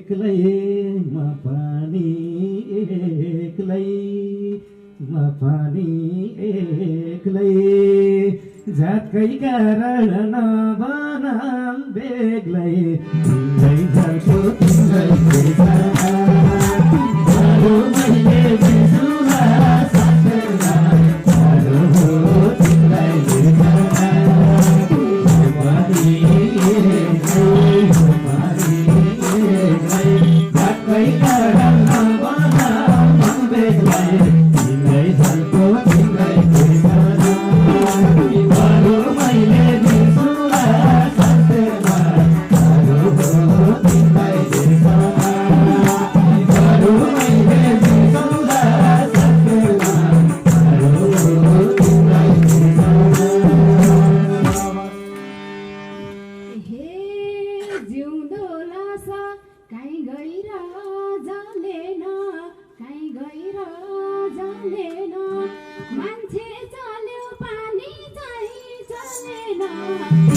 एक्लै झट्कै कारण नबनाम बेग्लै तिम्रै झल्को तिम्रै मैले बिर्सुला सक्दैला साह्रो हो तिमीलाई झट्कै कारण नबनाम बेग्लै तिम्रै झल्को तिम्रै मैले बिर्सुला सक्दैला साह्रो हो तिमीलाई मैले बिर्सुला सक्दैला साह्रो हो तिमीलाई हे जिउँदो लासा काहीँ गएर जानेन काहीँ गएर जानेन मान्छे चल्यो पानी चाहिँ चलेन